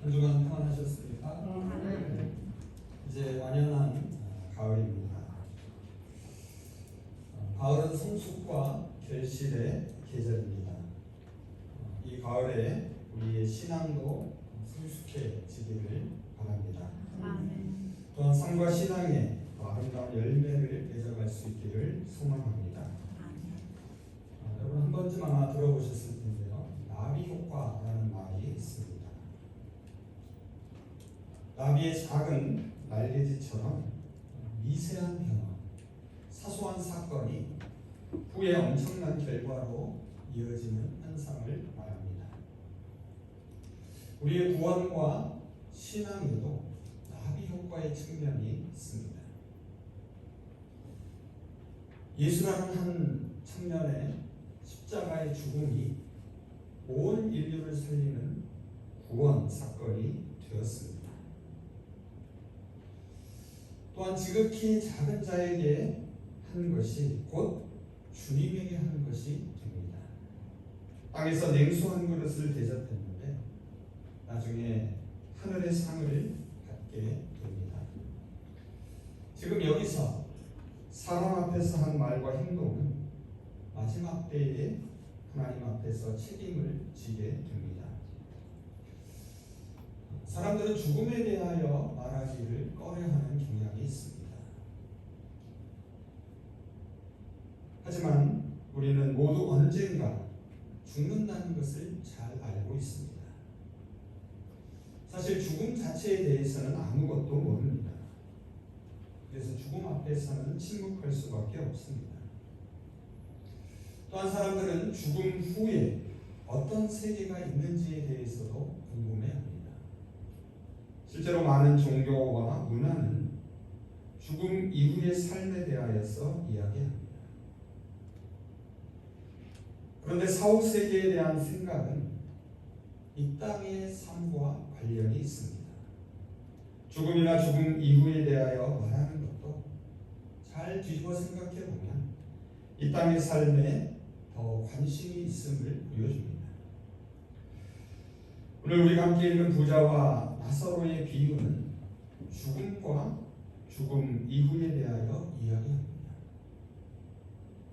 한 주간 평안하셨습니까? 이제 완연한 가을입니다. 가을은 성숙과 결실의 계절입니다. 이 가을에 우리의 신앙도 성숙해지기를 바랍니다. 또한 삶과 신앙의 아름다운 열매를 맺어갈 수 있기를 소망합니다. 여러분 한 번쯤 아마 들어보셨을 텐데요. 나비 효과라는 말이 있습니다. 나비의 작은 날개짓처럼 미세한 변화, 사소한 사건이 후에 엄청난 결과로 이어지는 현상을 말합니다. 우리의 구원과 신앙에도 나비 효과의 측면이 있습니다. 예수라는 한 청년의 십자가의 죽음이 온 인류를 살리는 구원 사건이 되었습니다. 또한 지극히 작은 자에게 한 것이 곧 주님에게 하는 것이 됩니다. 땅에서 냉수 한 그릇을 대접했는데 나중에 하늘의 상을 받게 됩니다. 지금 여기서 사람 앞에서 한 말과 행동은 마지막 때에 하나님 앞에서 책임을 지게 됩니다. 사람들은 죽음에 대하여 말하기를 꺼려하는 경향이 있습니다. 하지만 우리는 모두 언젠가 죽는다는 것을 잘 알고 있습니다. 사실 죽음 자체에 대해서는 아무것도 모릅니다. 그래서 죽음 앞에서는 침묵할 수밖에 없습니다. 또한 사람들은 죽음 후에 어떤 세계가 있는지에 대해서도 궁금해합니다. 실제로 많은 종교와 문화는 죽음 이후의 삶에 대하여서 이야기합니다. 그런데 사후세계에 대한 생각은 이 땅의 삶과 관련이 있습니다. 죽음이나 죽음 이후에 대하여 말하는 것도 잘 뒤집어 생각해 보면 이 땅의 삶에 더 관심이 있음을 보여줍니다. 오늘 우리가 함께 읽은 부자와 나사로의 비유는 죽음과 죽음 이후에 대하여 이야기합니다.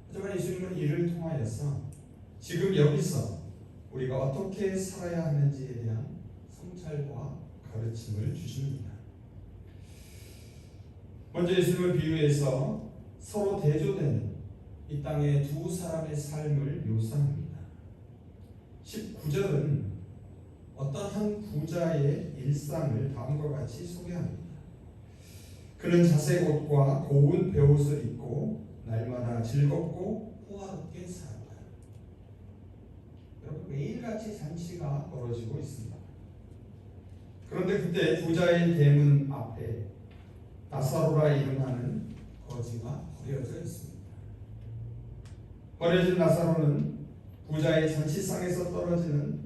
하지만 예수님은 이를 통하여서 지금 여기서 우리가 어떻게 살아야 하는지에 대한 성찰과 가르침을 주십니다. 먼저 예수님은 비유에서 서로 대조되는 이 땅의 두 사람의 삶을 묘사합니다. 19절은 어떤 한 부자의 일상을 다음과 같이 소개합니다. 그는 자색 옷과 고운 베옷을 입고 날마다 즐겁고 호화롭게 살았다. 여러분 매일같이 잔치가 벌어지고 있습니다. 그런데 그때 부자의 대문 앞에 나사로라 이름하는 거지가 버려져 있습니다. 버려진 나사로는 부자의 잔치상에서 떨어지는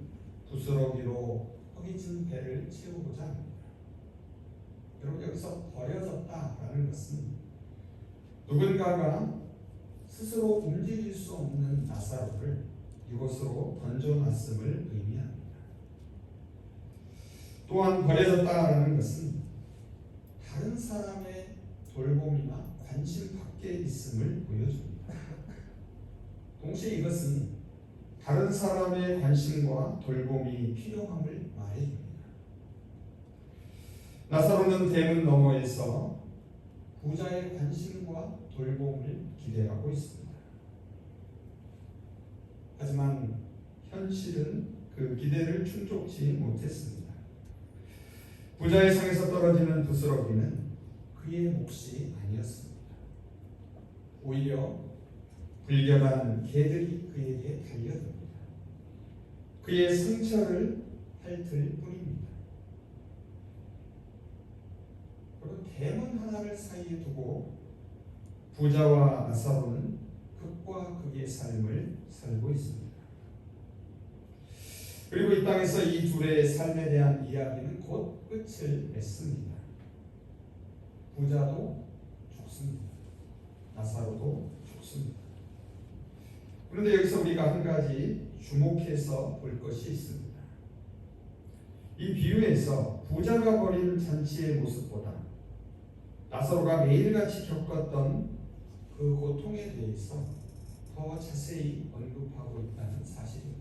부스러기로 허기진 배를 채우고자 합니다. 여러분 여기서 버려졌다라는 것은 누군가가 스스로 움직일 수 없는 나사로를 이곳으로 던져놨음을 의미합니다. 또한 버려졌다라는 것은 다른 사람의 돌봄이나 관심 밖에 있음을 보여줍니다. 동시에 이것은 다른 사람의 관심과 돌봄이 필요함을 말해줍니다. 나사로는 대문 너머에서 부자의 관심과 돌봄을 기대하고 있습니다. 하지만 현실은 그 기대를 충족지 못했습니다. 부자의 상에서 떨어지는 부스러기는 그의 몫이 아니었습니다. 오히려 불결한 개들이 그에게 달려듭니다. 그의 상처를 핥을 뿐입니다. 그리고 대문 하나를 사이에 두고 부자와 나사로는 극과 극의 삶을 살고 있습니다. 그리고 이 땅에서 이 둘의 삶에 대한 이야기는 곧 끝을 맺습니다. 부자도 죽습니다. 나사로도 죽습니다. 그런데 여기서 우리가 한 가지 주목해서 볼 것이 있습니다. 이 비유에서 부자가 벌인 잔치의 모습보다 나사로가 매일같이 겪었던 그 고통에 대해서 더 자세히 언급하고 있다는 사실입니다.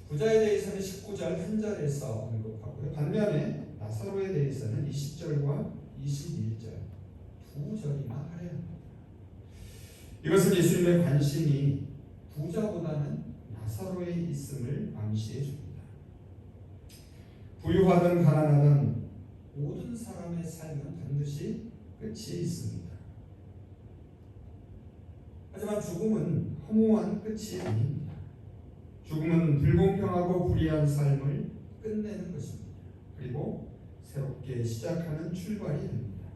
부자에 대해서는 19절 한 절에서 언급하고요. 반면에 나사로에 대해서는 20절과 21절 두 절이나 할애합니다. 이것은 예수님의 관심이 부자보다는 나사로에 있음을 암시해 줍니다. 부유하든 가난하든 모든 사람의 삶은 반드시 끝이 있습니다. 하지만 죽음은 허무한 끝이 아닙니다. 죽음은 불공평하고 불의한 삶을 끝내는 것입니다. 그리고 새롭게 시작하는 출발이 됩니다.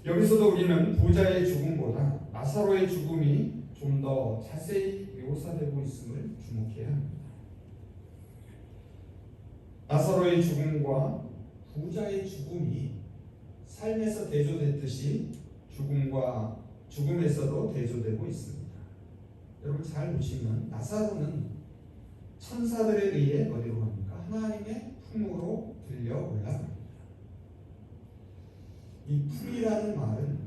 여기서도 우리는 부자의 죽음보다 나사로의 죽음이 좀 더 자세히 묘사되고 있음을 주목해야 합니다. 나사로의 죽음과 부자의 죽음이 삶에서 대조됐듯이 죽음에서도 대조되고 있습니다. 여러분 잘 보시면 나사로는 천사들에 의해 어디로 갑니까? 하나님의 품으로 들려 올라갑니다. 이 품이라는 말은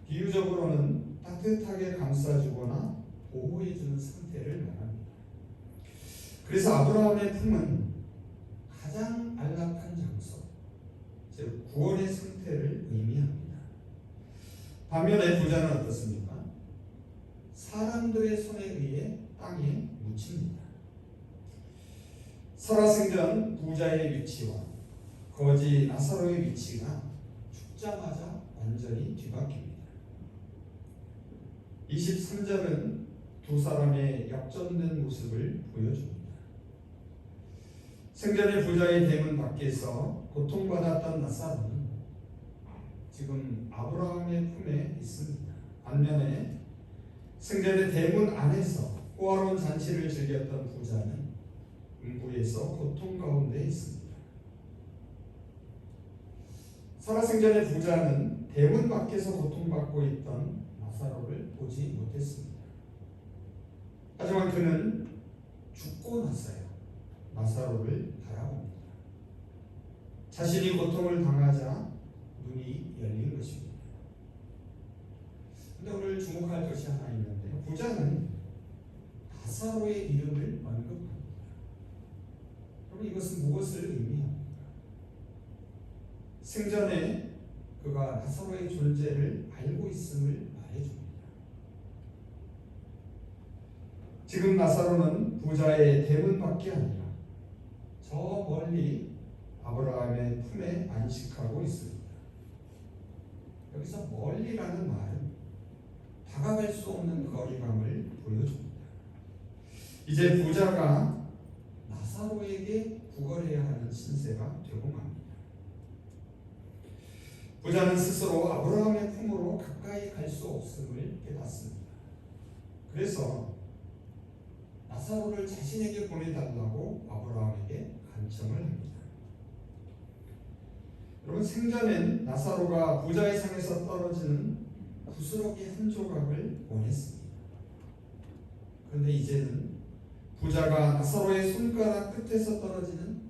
비유적으로는 따뜻하게 감싸주거나 보호해주는 상태를 말합니다. 그래서 아브라함의 품은 가장 안락한 장소, 즉 구원의 상태를 의미합니다. 반면에 부자는 어떻습니까? 사람들의 손에 의해 땅에 묻힙니다. 살아생전 부자의 위치와 거지 나사로의 위치가 죽자마자 완전히 뒤바뀝니다. 23절은 두 사람의 역전된 모습을 보여줍니다. 생전의 부자의 대문 밖에서 고통받았던 나사로는 지금 아브라함의 품에 있습니다. 반면에 생전의 대문 안에서 호화로운 잔치를 즐겼던 부자는 음부에서 고통 가운데 있습니다. 살아생전의 부자는 대문 밖에서 고통받고 있던 나사로를 보지 못했습니다. 하지만 그는 죽고 나서야 나사로를 바라봅니다. 자신이 고통을 당하자 눈이 열린 것입니다. 그런데 오늘 주목할 것이 하나 있는데요. 부자는 나사로의 이름을 언급합니다. 그럼 이것은 무엇을 의미합니까? 생전에 그가 나사로의 존재를 알고 있음을 말해줍니다. 지금 나사로는 부자의 대문밖에 아니라 저 멀리 아브라함의 품에 안식하고 있습니다. 여기서 멀리라는 말은 다가갈 수 없는 거리감을 보여줍니다. 이제 부자가 나사로에게 구걸해야 하는 신세가 되고 맙니다. 부자는 스스로 아브라함의 품으로 가까이 갈 수 없음을 깨닫습니다. 그래서 나사로를 자신에게 보내달라고 아브라함에게 간청을 합니다. 여러분 생전엔 나사로가 부자의 상에서 떨어지는 부스러기 한 조각을 원했습니다. 그런데 이제는 부자가 나사로의 손가락 끝에서 떨어지는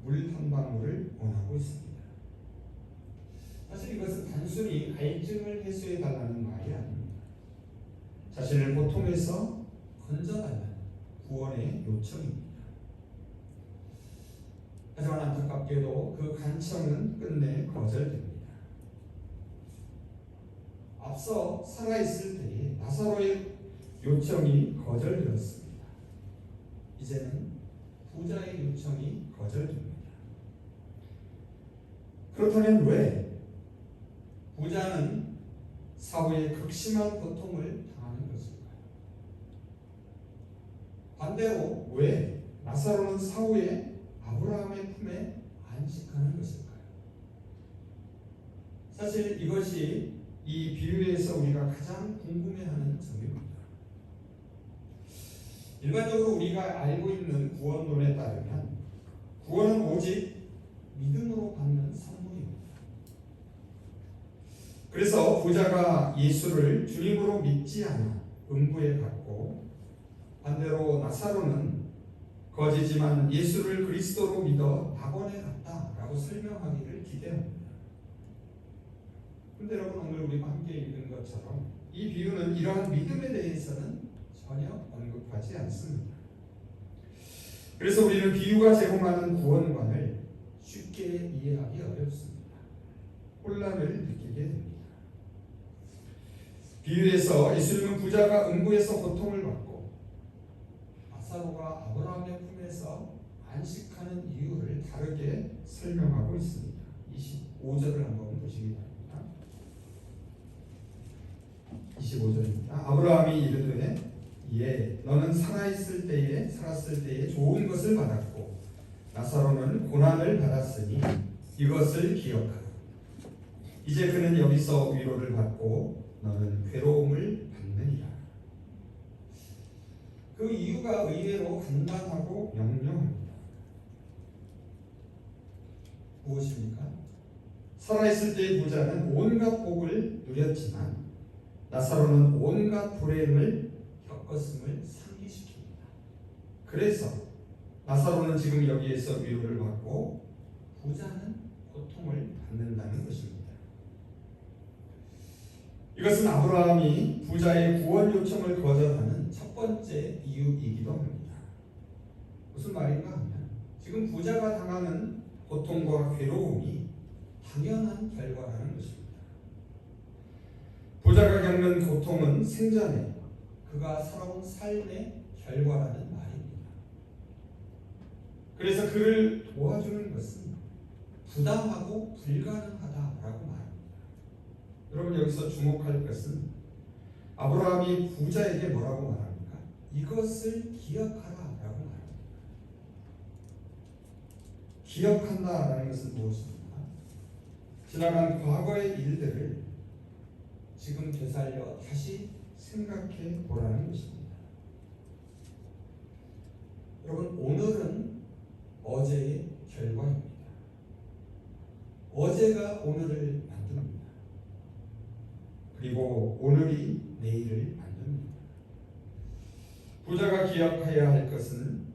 물 한 방울을 원하고 있습니다. 사실 이것은 단순히 갈증을 해소해 달라는 말이 아닙니다. 자신을 고통에서 건져달라는 구원의 요청입니다. 하지만 안타깝게도 그 간청은 끝내 거절됩니다. 앞서 살아있을 때에 나사로의 요청이 거절되었습니다. 이제는 부자의 요청이 거절됩니다. 그렇다면 왜 부자는 사후에 극심한 고통을 당하는 것일까요? 반대로 왜 나사로는 사후에 아브라함의 품에 안식하는 것일까요? 사실 이것이 이 비유에서 우리가 가장 궁금해하는 점입니다. 일반적으로 우리가 알고 있는 구원론에 따르면 구원은 오직 믿음으로 받는 선물입니다. 그래서 부자가 예수를 주님으로 믿지 않아 음부에 갔고 반대로 나사로는 거지지만 예수를 그리스도로 믿어 낙원에 갔다라고 설명하기를 기대합니다. 그런데 여러분, 오늘 우리가 함께 읽은 것처럼 이 비유는 이러한 믿음에 대해서는 전혀 언급하지 않습니다. 그래서 우리는 비유가 제공하는 구원관을 쉽게 이해하기 어렵습니다. 혼란을 느끼게 됩니다. 비유에서 예수님은 부자가 음부에서 고통을 받고 나사로가 아브라함의 품에서 안식하는 이유를 다르게 설명하고 있습니다. 25절을 한번 보시기 바랍니다. 25절입니다. 아브라함이 이르되 예, 너는 살았을 때에 좋은 것을 받았고 나사로는 고난을 받았으니 이것을 기억하라. 이제 그는 여기서 위로를 받고 너는 괴로움을 받느니라. 그 이유가 의외로 간단하고 명료합니다. 무엇입니까? 살아있을 때의 부자는 온갖 복을 누렸지만 나사로는 온갖 불행을 겪었음을 상기시킵니다. 그래서 나사로는 지금 여기에서 위로를 받고 부자는 고통을 받는다는 것입니다. 이것은 아브라함이 부자의 구원 요청을 거절하는 첫 번째 이유이기도 합니다. 무슨 말인가 하면 지금 부자가 당하는 고통과 괴로움이 당연한 결과라는 것입니다. 부자가 겪는 고통은 생전에 그가 살아온 삶의 결과라는 말입니다. 그래서 그를 도와주는 것은 부당하고 불가능하다라고 말합니다. 여러분, 여기서 주목할 것은 아브라함이 부자에게 뭐라고 말합니까? 이것을 기억하라라고 말합니다. 기억한다라는 것은 무엇입니까? 지나간 과거의 일들을 지금 되살려 다시 생각해 보라는 것입니다. 여러분, 오늘은 어제의 결과입니다. 어제가 오늘을 만듭니다. 그리고 오늘이 내일을 만듭니다. 부자가 기억해야 할 것은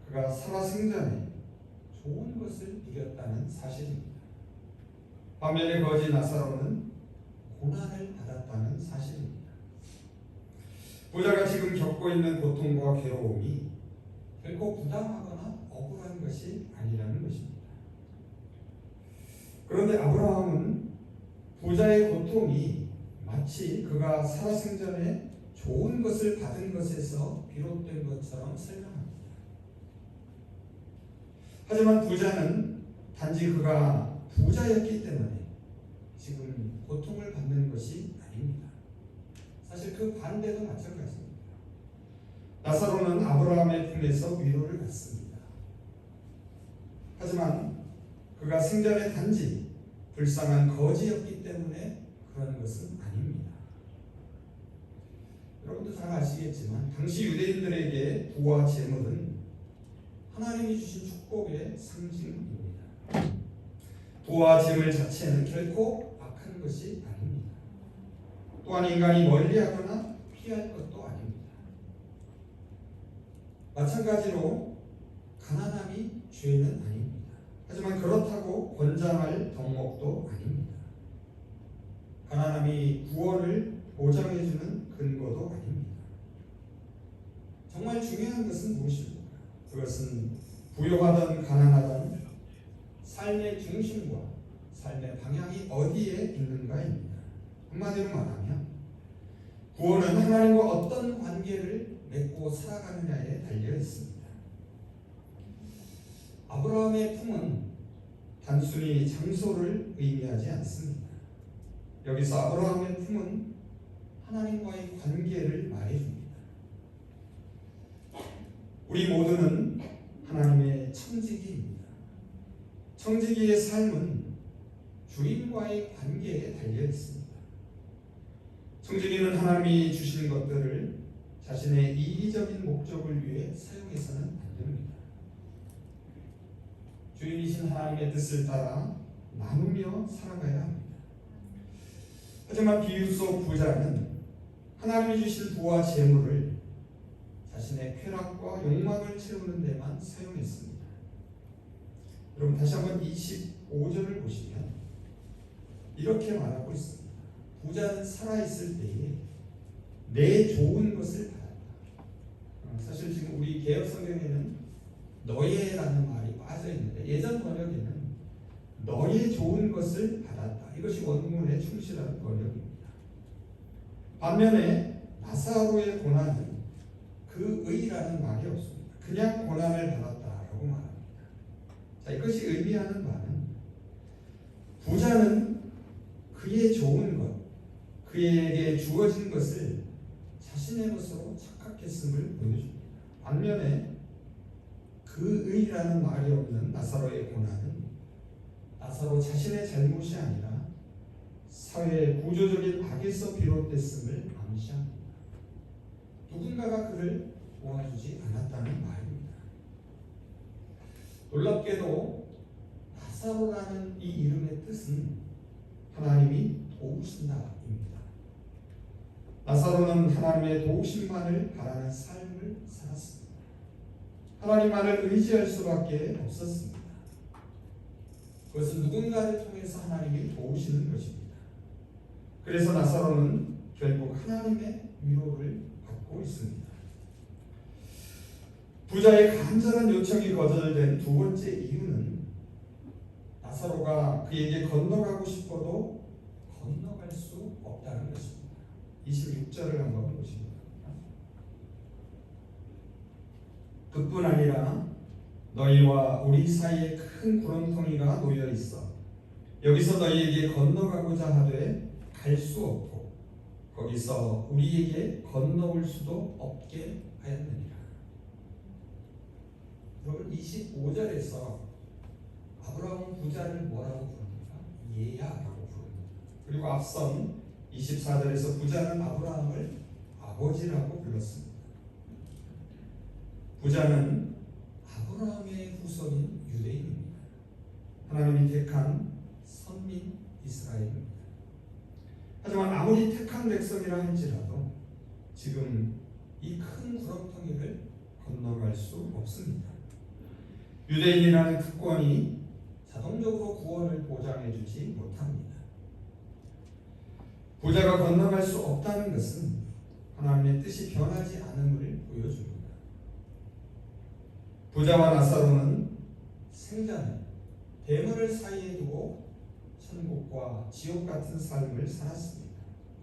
그가 살아생전에 좋은 것을 이겼다는 사실입니다. 반면에 거지 나사로는 고난을 받았다는 사실입니다. 부자가 지금 겪고 있는 고통과 괴로움이 결코 부당하거나 억울한 것이 아니라는 것입니다. 그런데 아브라함은 부자의 고통이 마치 그가 살아생전에 좋은 것을 받은 것에서 비롯된 것처럼 설명합니다. 하지만 부자는 단지 그가 부자였기 때문에 지금 고통을 받는 것이 아닙니다. 사실 그 반대도 마찬가지입니다. 나사로는 아브라함의 품에서 위로를 받습니다. 하지만 그가 생전에 단지 불쌍한 거지였기 때문에 그런 것은 아닙니다. 여러분도 잘 아시겠지만 당시 유대인들에게 부와 재물은 하나님이 주신 축복의 상징입니다. 부와 재물 자체는 결코 악한 것이 아닙니다. 또한 인간이 멀리하거나 피할 것도 아닙니다. 마찬가지로 가난함이 죄는 아닙니다. 하지만 그렇다고 권장할 덕목도 아닙니다. 가난함이 구원을 보장해주는 근거도 아닙니다. 정말 중요한 것은 무엇입니까? 그것은 부유하든 가난하든 삶의 중심과 삶의 방향이 어디에 있는가입니다. 한마디로 말하면 구원은 하나님과 어떤 관계를 맺고 살아가느냐에 달려 있습니다. 아브라함의 품은 단순히 장소를 의미하지 않습니다. 여기서 아브라함의 품은 하나님과의 관계를 말해줍니다. 우리 모두는 하나님의 청지기입니다. 청지기의 삶은 주인과의 관계에 달려 있습니다. 청지기는 하나님이 주신 것들을 자신의 이기적인 목적을 위해 사용해서는 안 됩니다. 주인이신 하나님의 뜻을 따라 나누며 살아가야 합니다. 하지만 비유 속 부자는 하나님이 주신 부와 재물을 자신의 쾌락과 욕망을 배경을 채우는 데만 사용했습니다. 여러분 다시 한번 25절을 보시면 이렇게 말하고 있습니다. 부자는 살아있을 때에 내 좋은 것을 받았다. 사실 지금 우리 개역 성경에는 너의라는 말이 빠져 있는데 예전 번역에는 너의 좋은 것을 받았다. 이것이 원문에 충실한 번역입니다. 반면에 나사로의 고난은 그 의라는 말이 없습니다. 그냥 고난을 받았다라고 말합니다. 자, 이것이 의미하는 바는 부자는 그의 좋은 것, 그에게 주어진 것을 자신의 것으로 착각했음을 보여줍니다. 반면에 그 의라는 말이 없는 나사로의 고난은 나사로 자신의 잘못이 아니라 사회의 구조적인 악에서 비롯됐음을 암시합니다. 누군가가 그를 도와주지 않았다는 말입니다. 놀랍게도 나사로라는 이 이름의 뜻은 하나님이 도우신다입니다. 나사로는 하나님의 도우심만을 바라는 삶을 살았습니다. 하나님만을 의지할 수밖에 없었습니다. 그것은 누군가를 통해서 하나님이 도우시는 것입니다. 그래서 나사로는 결국 하나님의 위로를 받고 있습니다. 부자의 간절한 요청이 거절된 두 번째 이유는 나사로가 그에게 건너가고 싶어도 건너갈 수 없다는 것입니다. 26절을 한번 보시기 바랍니다. 그뿐 아니라 너희와 우리 사이에 큰 구렁텅이가 놓여 있어 여기서 너희에게 건너가고자 하되 갈 수 없고 거기서 우리에게 건너올 수도 없게 하였느니라. 여러분 25절에서 아브라함 부자를 뭐라고 부릅니까? 예야라고 부릅니다. 그리고 앞선 24절에서 부자는 아브라함을 아버지라고 불렀습니다. 부자는 아브라함의 후손인 유대인입니다. 하나님이 택한 선민 이스라엘입니다. 하지만 아무리 택한 백성이라 할지라도 지금 이 큰 구렁텅이를 건너갈 수 없습니다. 유대인이라는 특권이 자동적으로 구원을 보장해주지 못합니다. 부자가 건너갈 수 없다는 것은 하나님의 뜻이 변하지 않음을 보여줍니다. 부자와 나사로는 생전에 대문을 사이에 두고 천국과 지옥 같은 삶을 살았습니다.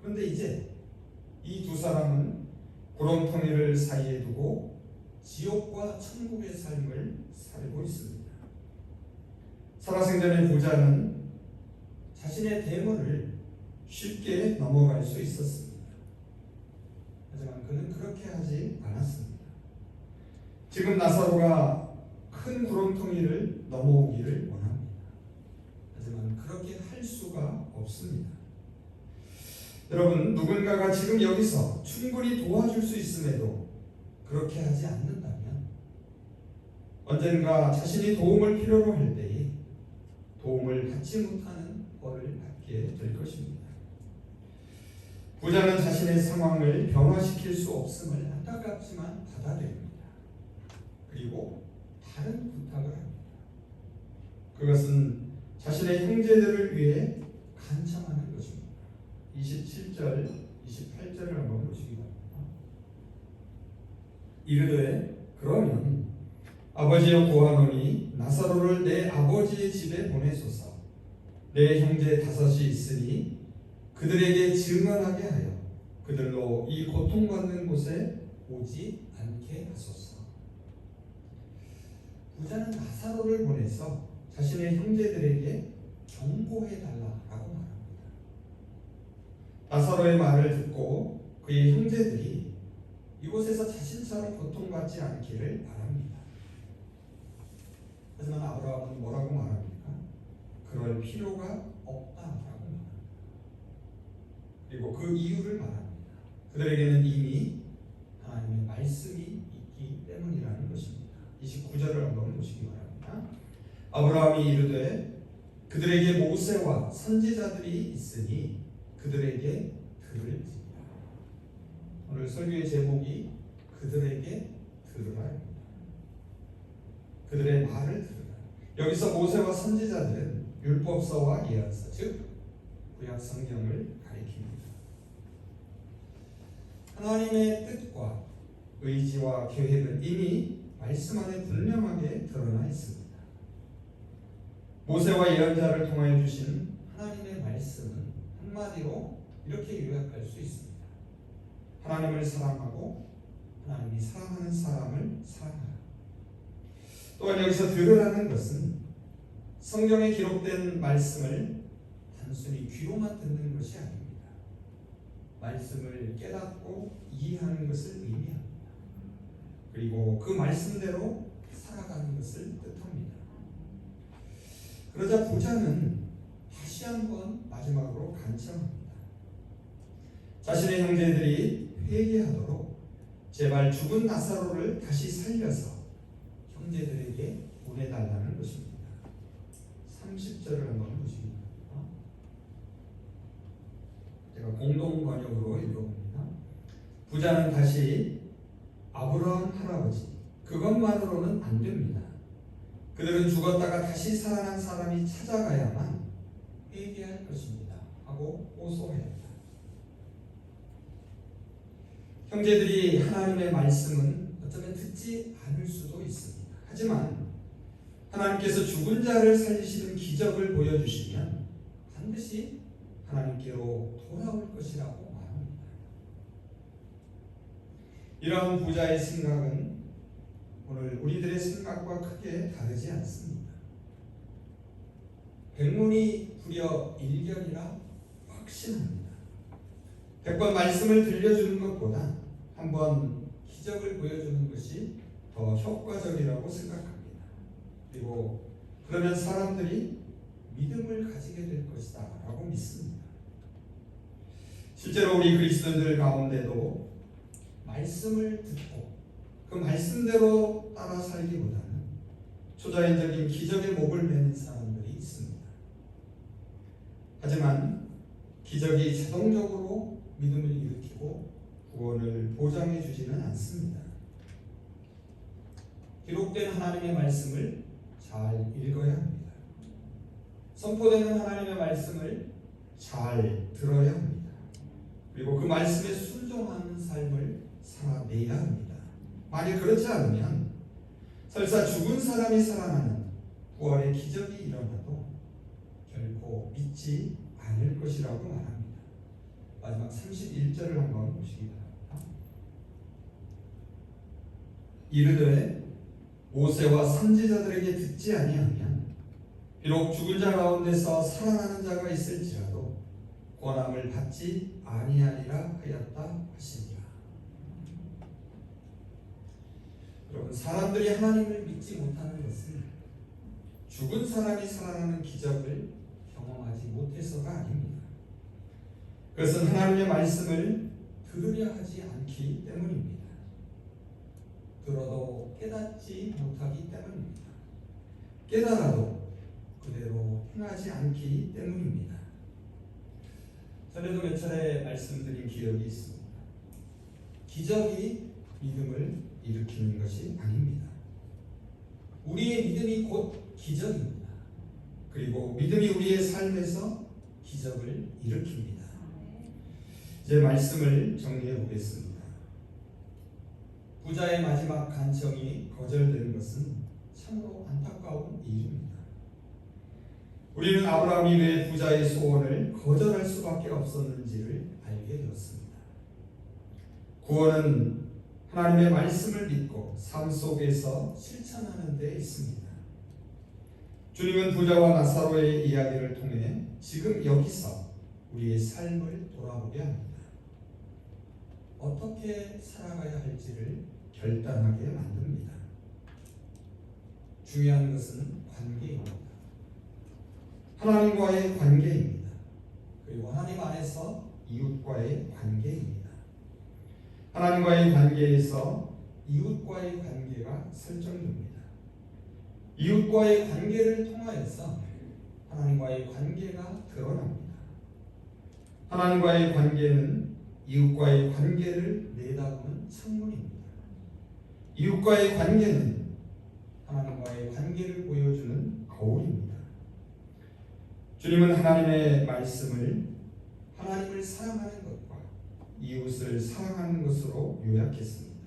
그런데 이제 이 두 사람은 구렁텅이를 사이에 두고 지옥과 천국의 삶을 살고 있습니다. 살아생전의 부자는 자신의 대문을 쉽게 넘어갈 수 있었습니다. 하지만 그는 그렇게 하지 않았습니다. 지금 나사로가 큰 구렁텅이를 넘어오기를 원합니다. 하지만 그렇게 할 수가 없습니다. 여러분, 누군가가 지금 여기서 충분히 도와줄 수 있음에도 그렇게 하지 않는다면 언젠가 자신이 도움을 필요로 할 때에 도움을 받지 못하는 벌을 받게 될 것입니다. 부자는 자신의 상황을 변화시킬 수 없음을 안타깝지만 받아들입니다. 그리고 다른 부탁을 합니다. 그것은 자신의 형제들을 위해 간청하는 것입니다. 27절, 28절을 한번 보시기 바랍니다. 이르되 그러면 아버지여 구하노니 나사로를 내 아버지의 집에 보내소서. 내 형제 5이 있으니 그들에게 증언하게 하여 그들로 이 고통받는 곳에 오지 않게 하소서. 부자는 나사로를 보내서 자신의 형제들에게 경고해달라라고 말합니다. 나사로의 말을 듣고 그의 형제들이 이곳에서 자신처럼 고통받지 않기를 바랍니다. 하지만 아브라함은 뭐라고 말합니까? 그럴 필요가 없다라고 말합니다. 그리고 그 이유를 말합니다. 그들에게는 이미 하나님의 말씀이 있기 때문이라는 것입니다. 29절을 한번 보시기 바랍니다. 아브라함이 이르되 그들에게 모세와 선지자들이 있으니 그들에게 들을지니라. 오늘 설교의 제목이 그들에게 들으라입니다. 그들의 말을 들으라. 여기서 모세와 선지자들은 율법서와 예언서, 즉 구약 성경을 가리킵니다. 하나님의 뜻과 의지와 계획은 이미 말씀 안에 분명하게 드러나 있습니다. 모세와 예언자를 통하여 주신 하나님의 말씀은 한마디로 이렇게 요약할 수 있습니다. 하나님을 사랑하고 하나님이 사랑하는 사람을 사랑하라. 또한 여기서 들으라는 것은 성경에 기록된 말씀을 단순히 귀로만 듣는 것이 아닙니다. 말씀을 깨닫고 이해하는 것을 의미합니다. 그리고 그 말씀대로 살아가는 것을 뜻합니다. 그러자 부자는 다시 한번 마지막으로 간청합니다. 자신의 형제들이 회개하도록 제발 죽은 나사로를 다시 살려서 형제들에게 보내달라는 것입니다. 30절을 한번 보시기 바랍니다. 제가 공동 번역으로 읽어봅니다. 부자는 다시 아브라함 할아버지, 그것만으로는 안 됩니다. 그들은 죽었다가 다시 살아난 사람이 찾아가야만 회개할 것입니다 하고 호소했다. 형제들이 하나님의 말씀은 어쩌면 듣지 않을 수도 있습니다. 하지만 하나님께서 죽은 자를 살리시는 기적을 보여주시면 반드시 하나님께로 돌아올 것이라고 말합니다. 이러한 부자의 생각은 오늘 우리들의 생각과 크게 다르지 않습니다. 백문이 불여 일견이라 확신합니다. 100번 말씀을 들려주는 것보다 한번 기적을 보여주는 것이 더 효과적이라고 생각합니다. 그리고 그러면 사람들이 믿음을 가지게 될 것이다 라고 믿습니다. 실제로 우리 그리스도인들 가운데도 말씀을 듣고 그 말씀대로 따라 살기보다는 초자연적인 기적의 목을 매는 사람들이 있습니다. 하지만 기적이 자동적으로 믿음을 일으키고 구원을 보장해 주지는 않습니다. 기록된 하나님의 말씀을 잘 읽어야 합니다. 선포되는 하나님의 말씀을 잘 들어야 합니다. 그리고 그 말씀에 순종하는 삶을 살아내야 합니다. 만약 그렇지 않으면 설사 죽은 사람이 살아나는 부활의 기적이 일어나도 결코 믿지 않을 것이라고 말합니다. 마지막 31절을 한번 보시기 바랍니다. 이르되 모세와 선지자들에게 듣지 아니하면 비록 죽은 자 가운데서 살아나는 자가 있을지라도 권함을 받지 아니하리라 하였다 하시니라. 여러분, 사람들이 하나님을 믿지 못하는 것은 죽은 사람이 살아나는 기적을 경험하지 못해서가 아닙니다. 그것은 하나님의 말씀을 들으려 하지 않기 때문입니다. 들어도 깨닫지 못하기 때문입니다. 깨달아도 그대로 행하지 않기 때문입니다. 전에도 몇 차례 말씀드린 기억이 있습니다. 기적이 믿음을 일으키는 것이 아닙니다. 우리의 믿음이 곧 기적입니다. 그리고 믿음이 우리의 삶에서 기적을 일으킵니다. 이제 말씀을 정리해 보겠습니다. 부자의 마지막 간청이 거절되는 것은 참으로 안타까운 일입니다. 우리는 아브라함이 왜 부자의 소원을 거절할 수밖에 없었는지를 알게 되었습니다. 구원은 하나님의 말씀을 믿고 삶 속에서 실천하는 데 있습니다. 주님은 부자와 나사로의 이야기를 통해 지금 여기서 우리의 삶을 돌아보게 합니다. 어떻게 살아가야 할지를 결단하게 만듭니다. 중요한 것은 관계입니다. 하나님과의 관계입니다. 그리고 하나님 안에서 이웃과의 관계입니다. 하나님과의 관계에서 이웃과의 관계가 설정됩니다. 이웃과의 관계를 통하여서 하나님과의 관계가 드러납니다. 하나님과의 관계는 이웃과의 관계를 내다보는 창문입니다. 이웃과의 관계는 하나님과의 관계를 보여주는 거울입니다. 주님은 하나님의 말씀을 하나님을 사랑하는 것과 이웃을 사랑하는 것으로 요약했습니다.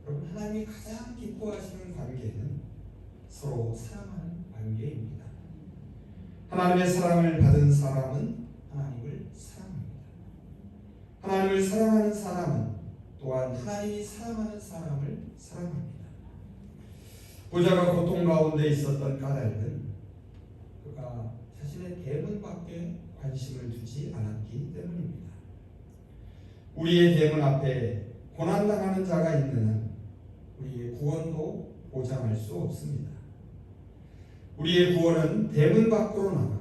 여러분, 하나님이 가장 기뻐하시는 관계는 서로 사랑하는 관계입니다. 하나님의 사랑을 받은 사람은 하나님을 사랑합니다. 하나님을 사랑하는 사람은 또한 하나님이 사랑하는 사람을 사랑합니다. 부자가 고통 가운데 있었던 까닭은 그가 자신의 대문 밖에 관심을 두지 않았기 때문입니다. 우리의 대문 앞에 고난당하는 자가 있는 한 우리의 구원도 보장할 수 없습니다. 우리의 구원은 대문 밖으로 나가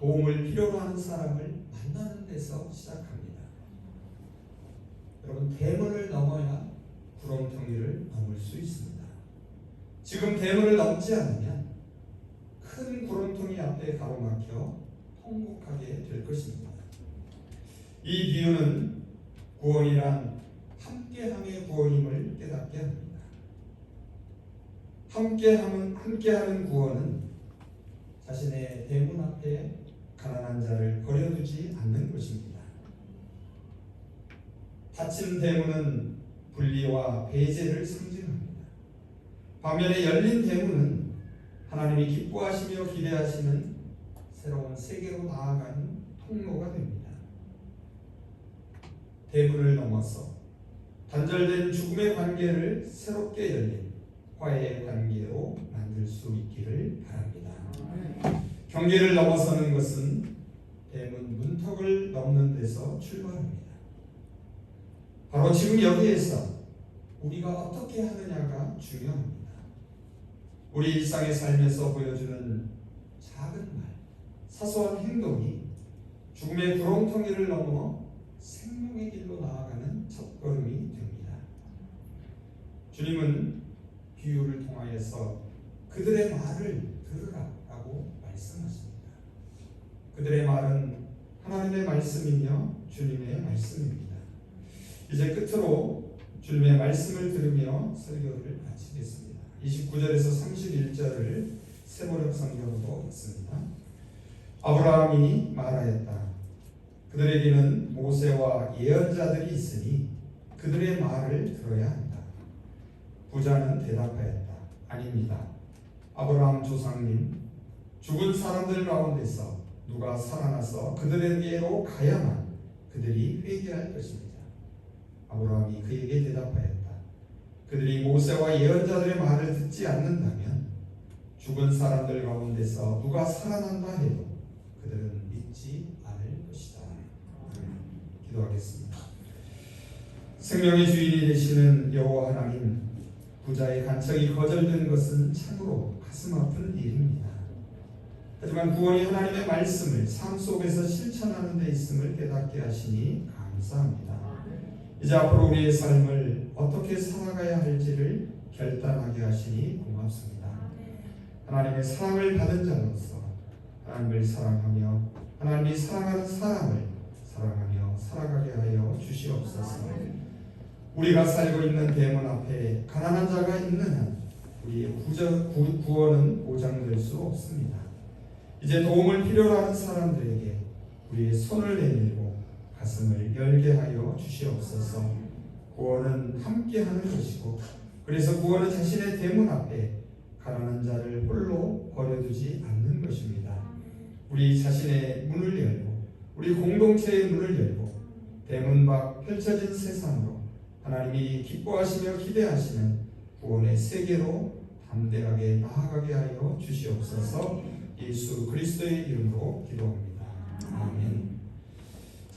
도움을 필요로 하는 사람을 만나는 데서 시작합니다. 여러분, 대문을 넘어야 구렁텅이를 넘을 수 있습니다. 지금 대문을 넘지 않으면 큰 구렁텅이 앞에 가로막혀 통곡하게 될 것입니다. 이 비유는 구원이란 함께함의 구원임을 깨닫게 합니다. 함께하는 구원은 자신의 대문 앞에 가난한 자를 버려두지 않는 것입니다. 닫힌 대문은 분리와 배제를 상징합니다. 반면에 열린 대문은 하나님이 기뻐하시며 기대하시는 새로운 세계로 나아가는 통로가 됩니다. 대문을 넘어서 단절된 죽음의 관계를 새롭게 열린 화해의 관계로 만들 수 있기를 바랍니다. 경계를 넘어서는 것은 대문 문턱을 넘는 데서 출발합니다. 바로 지금 여기에서 우리가 어떻게 하느냐가 중요합니다. 우리 일상의 삶에서 보여주는 작은 말, 사소한 행동이 죽음의 구렁텅이를 넘어 생명의 길로 나아가는 첫걸음이 됩니다. 주님은 비유를 통하여서 그들의 말을 들으라라고 말씀하십니다. 그들의 말은 하나님의 말씀이며 주님의 말씀입니다. 이제 끝으로 주님의 말씀을 들으며 설교를 마치겠습니다. 29절에서 31절을 세번역 성경으로 읽습니다. 아브라함이 말하였다. 그들에게는 모세와 예언자들이 있으니 그들의 말을 들어야 한다. 부자는 대답하였다. 아닙니다. 아브라함 조상님, 죽은 사람들 가운데서 누가 살아나서 그들에게로 가야만 그들이 회개할 것입니다. 아브라함이 그에게 대답하였다. 그들이 모세와 예언자들의 말을 듣지 않는다면 죽은 사람들 가운데서 누가 살아난다 해도 그들은 믿지 않을 것이다. 기도하겠습니다. 생명의 주인이 되시는 여호와 하나님, 부자의 간청이 거절된 것은 참으로 가슴 아픈 일입니다. 하지만 구원이 하나님의 말씀을 삶 속에서 실천하는 데 있음을 깨닫게 하시니 감사합니다. 이제 앞으로 우리의 삶을 어떻게 살아가야 할지를 결단하게 하시니 고맙습니다. 하나님의 사랑을 받은 자로서 하나님을 사랑하며 하나님이 사랑하는 사람을 사랑하며 살아가게 하여 주시옵소서. 우리가 살고 있는 대문 앞에 가난한 자가 있는 한 우리의 구원은 보장될 수 없습니다. 이제 도움을 필요로 하는 사람들에게 우리의 손을 내밀고 가슴을 열게 하여 주시옵소서. 구원은 함께하는 것이고, 그래서 구원은 자신의 대문 앞에 가난한 자를 홀로 버려두지 않는 것입니다. 우리 자신의 문을 열고 우리 공동체의 문을 열고 대문 밖 펼쳐진 세상으로 하나님이 기뻐하시며 기대하시는 구원의 세계로 담대하게 나아가게 하여 주시옵소서. 예수 그리스도의 이름으로 기도합니다. 아멘.